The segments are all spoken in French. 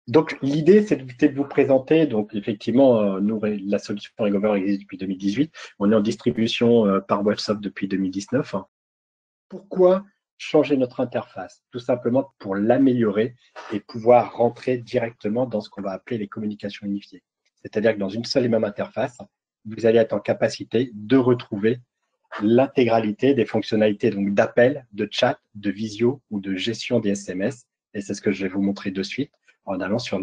Donc, l'idée, c'est de vous présenter. Donc, effectivement, nous, la solution Ringover existe depuis 2018. On est en distribution par Websoft depuis 2019. Pourquoi changer notre interface? Tout simplement pour l'améliorer et pouvoir rentrer directement dans ce qu'on va appeler les communications unifiées. C'est-à-dire que dans une seule et même interface, vous allez être en capacité de retrouver l'intégralité des fonctionnalités donc d'appel, de chat, de visio ou de gestion des SMS. Et c'est ce que je vais vous montrer de suite en allant sur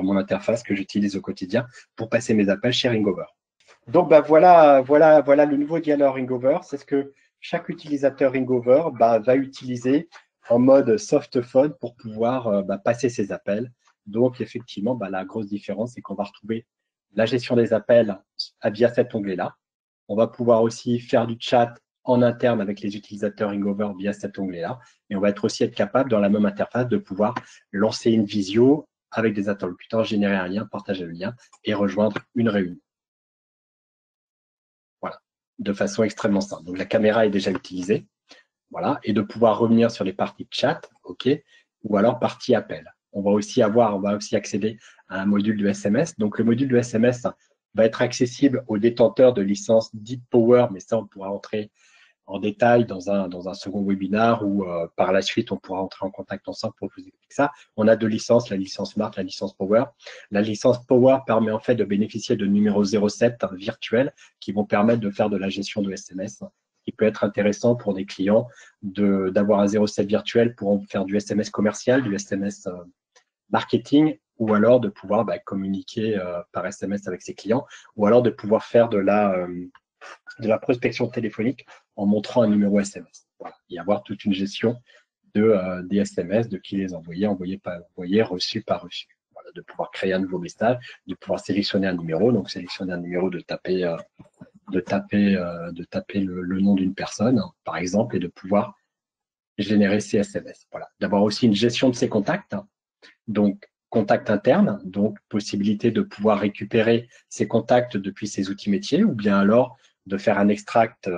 mon interface que j'utilise au quotidien pour passer mes appels chez Ringover. Donc, voilà le nouveau dialogue Ringover. C'est ce que chaque utilisateur Ringover va utiliser en mode soft phone pour pouvoir passer ses appels. Donc, effectivement, la grosse différence, c'est qu'on va retrouver la gestion des appels via cet onglet-là. On va pouvoir aussi faire du chat en interne avec les utilisateurs Ringover via cet onglet-là. Et on va aussi être capable, dans la même interface, de pouvoir lancer une visio avec des interlocuteurs, générer un lien, partager le lien et rejoindre une réunion. Voilà, de façon extrêmement simple. Donc, la caméra est déjà utilisée. Voilà, et de pouvoir revenir sur les parties de chat, OK, ou alors partie appel. On va aussi accéder à un module de SMS. Donc, le module de SMS va être accessible aux détenteurs de licences Deep Power, mais ça, on pourra entrer en détail dans un second webinaire où par la suite, on pourra entrer en contact ensemble pour vous expliquer ça. On a deux licences, la licence Smart, la licence Power. La licence Power permet en fait de bénéficier de numéros 07 virtuels qui vont permettre de faire de la gestion de SMS, qui peut être intéressant pour des clients d'avoir un 07 virtuel pour faire du SMS commercial, du SMS marketing, ou alors de pouvoir communiquer par SMS avec ses clients, ou alors de pouvoir faire de la prospection téléphonique en montrant un numéro SMS. Voilà. Et avoir toute une gestion des SMS, de qui les envoyer, envoyé pas envoyé, reçu pas reçu. Voilà, de pouvoir créer un nouveau message, de pouvoir sélectionner un numéro, donc sélectionner un numéro, de taper le nom d'une personne, par exemple, et de pouvoir générer ces SMS. Voilà. D'avoir aussi une gestion de ses contacts, donc contact interne, donc possibilité de pouvoir récupérer ses contacts depuis ses outils métiers, ou bien alors de faire un extract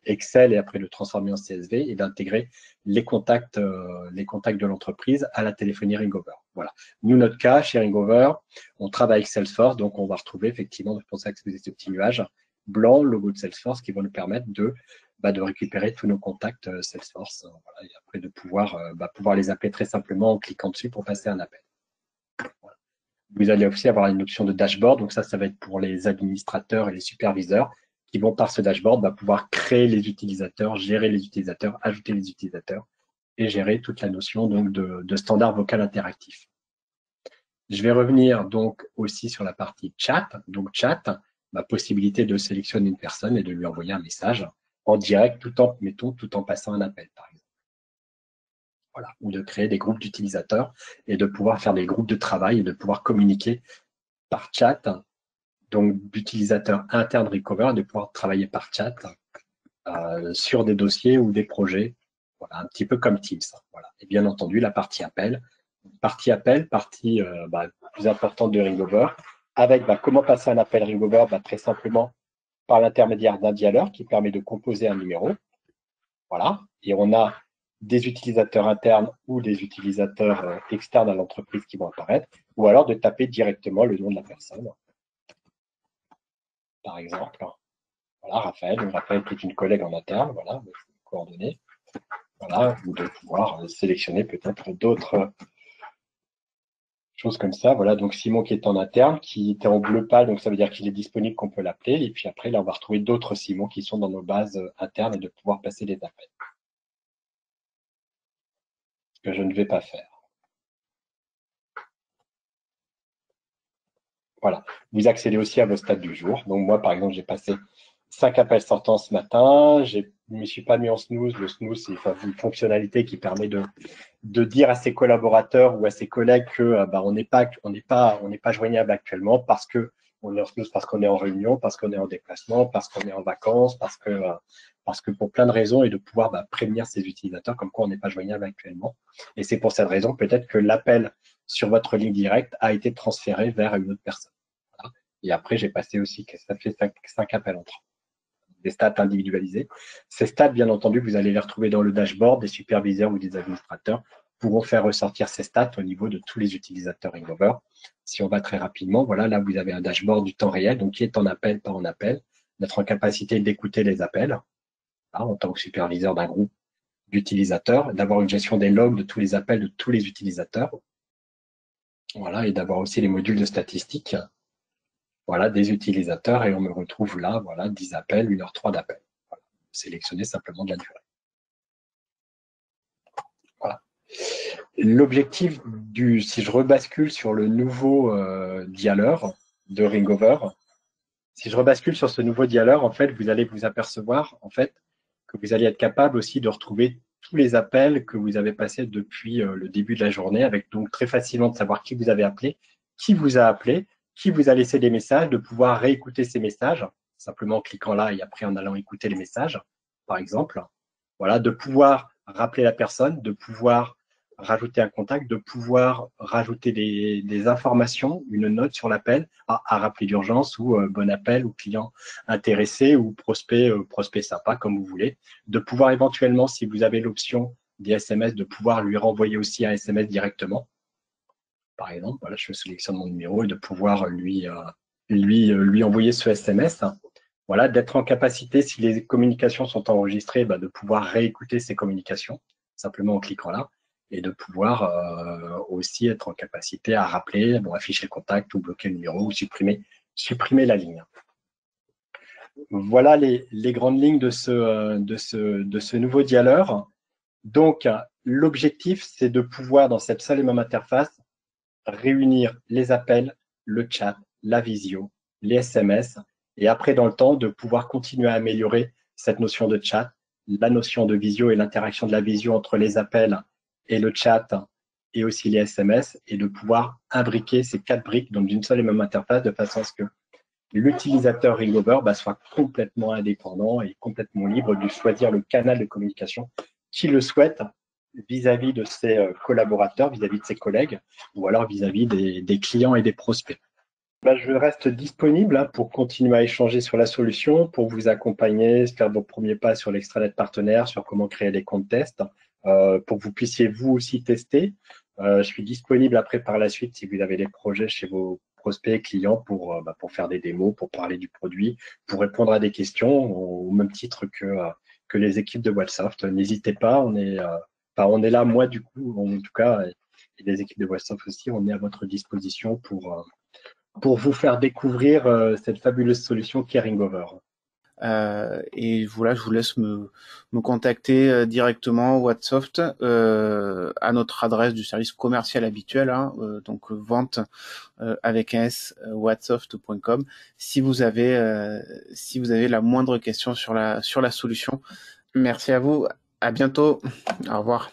Excel et après le transformer en CSV et d'intégrer les contacts de l'entreprise à la téléphonie Ringover. Voilà. Nous, notre cas, chez Ringover, on travaille avec Salesforce, donc on va retrouver effectivement, c'est pour ça que c'est ce petit nuage blanc, logo de Salesforce, qui va nous permettre de récupérer tous nos contacts Salesforce voilà, et après de pouvoir les appeler très simplement en cliquant dessus pour passer un appel. Voilà. Vous allez aussi avoir une option de dashboard, donc ça va être pour les administrateurs et les superviseurs qui vont par ce dashboard pouvoir créer les utilisateurs, gérer les utilisateurs, ajouter les utilisateurs et gérer toute la notion donc de standard vocal interactif. Je vais revenir donc aussi sur la partie chat. Donc chat, possibilité de sélectionner une personne et de lui envoyer un message en direct tout en passant un appel, par exemple. Voilà. Ou de créer des groupes d'utilisateurs et de pouvoir faire des groupes de travail et de pouvoir communiquer par chat, donc d'utilisateurs internes Ringover, de pouvoir travailler par chat sur des dossiers ou des projets, voilà, un petit peu comme Teams. Voilà. Et bien entendu, la partie appel, partie plus importante de Ringover, avec comment passer un appel Ringover, très simplement par l'intermédiaire d'un dialeur qui permet de composer un numéro. Voilà. Et on a des utilisateurs internes ou des utilisateurs externes à l'entreprise qui vont apparaître, ou alors de taper directement le nom de la personne. Par exemple, voilà, Raphaël. Donc Raphaël qui est une collègue en interne, voilà, coordonnées. Voilà, ou de pouvoir sélectionner peut-être d'autres choses comme ça. Voilà, donc Simon qui est en interne, qui était en bleu pâle, donc ça veut dire qu'il est disponible, qu'on peut l'appeler. Et puis après, là, on va retrouver d'autres Simon qui sont dans nos bases internes et de pouvoir passer des appels. Ce que je ne vais pas faire. Voilà. Vous accédez aussi à vos stats du jour. Donc moi, par exemple, j'ai passé 5 appels sortants ce matin. Je ne me suis pas mis en snooze. Le snooze, c'est une fonctionnalité qui permet de dire à ses collaborateurs ou à ses collègues que on n'est pas joignable actuellement parce que on est en snooze, parce qu'on est en réunion, parce qu'on est en déplacement, parce qu'on est en vacances, parce que pour plein de raisons, et de pouvoir prévenir ses utilisateurs comme quoi on n'est pas joignable actuellement. Et c'est pour cette raison peut-être que l'appel sur votre ligne directe a été transféré vers une autre personne. Voilà. Et après, j'ai passé aussi, ça fait 5 appels entre des stats individualisées. Ces stats, bien entendu, vous allez les retrouver dans le dashboard des superviseurs ou des administrateurs pourront faire ressortir ces stats au niveau de tous les utilisateurs Ringover. Si on va très rapidement, voilà, là, vous avez un dashboard du temps réel, donc qui est en appel, pas en appel, d'être en capacité d'écouter les appels, hein, en tant que superviseur d'un groupe d'utilisateurs, d'avoir une gestion des logs de tous les appels de tous les utilisateurs, voilà, et d'avoir aussi les modules de statistiques, voilà, des utilisateurs, et on me retrouve là, voilà, 10 appels, 1h03 d'appel. Voilà. Sélectionner simplement de la durée. Voilà. L'objectif si je rebascule sur le nouveau dialeur de Ringover, si je rebascule sur ce nouveau dialeur, en fait, vous allez vous apercevoir, en fait, que vous allez être capable aussi de retrouver tous les appels que vous avez passés depuis le début de la journée, avec donc très facilement de savoir qui vous avez appelé, qui vous a appelé, qui vous a laissé des messages, de pouvoir réécouter ces messages, simplement en cliquant là et après en allant écouter les messages, par exemple. Voilà, de pouvoir rappeler la personne, de pouvoir rajouter un contact, de pouvoir rajouter des informations, une note sur l'appel, à rappeler d'urgence ou bon appel ou client intéressé ou prospect sympa, comme vous voulez, de pouvoir éventuellement, si vous avez l'option des SMS, de pouvoir lui renvoyer aussi un SMS directement. Par exemple, voilà, je sélectionne mon numéro et de pouvoir lui envoyer ce SMS. Voilà, d'être en capacité, si les communications sont enregistrées, de pouvoir réécouter ces communications, simplement en cliquant là, et de pouvoir aussi être en capacité à rappeler, afficher le contact ou bloquer le numéro ou supprimer la ligne. Voilà les grandes lignes de ce nouveau dialeur. Donc, l'objectif, c'est de pouvoir, dans cette seule et même interface, réunir les appels, le chat, la visio, les SMS, et après, dans le temps, de pouvoir continuer à améliorer cette notion de chat, la notion de visio et l'interaction de la visio entre les appels et le chat, et aussi les SMS, et de pouvoir imbriquer ces 4 briques dans une seule et même interface de façon à ce que l'utilisateur Ringover soit complètement indépendant et complètement libre de choisir le canal de communication qu'il le souhaite vis-à-vis de ses collaborateurs, vis-à-vis de ses collègues, ou alors vis-à-vis des clients et des prospects. Je reste disponible pour continuer à échanger sur la solution, pour vous accompagner, faire vos premiers pas sur l'extranet partenaire, sur comment créer des comptes tests, pour que vous puissiez vous aussi tester. Je suis disponible après par la suite si vous avez des projets chez vos prospects, clients pour faire des démos, pour parler du produit, pour répondre à des questions au même titre que les équipes de Wallsoft. N'hésitez pas, on est là, moi du coup, en tout cas, et les équipes de Wallsoft aussi, on est à votre disposition pour vous faire découvrir cette fabuleuse solution qui est Ringover. Et voilà, je vous laisse me contacter directement Whatsoft à notre adresse du service commercial habituel, donc vente avec un S whatsoft.com si vous avez la moindre question sur la solution. Merci à vous, à bientôt, au revoir.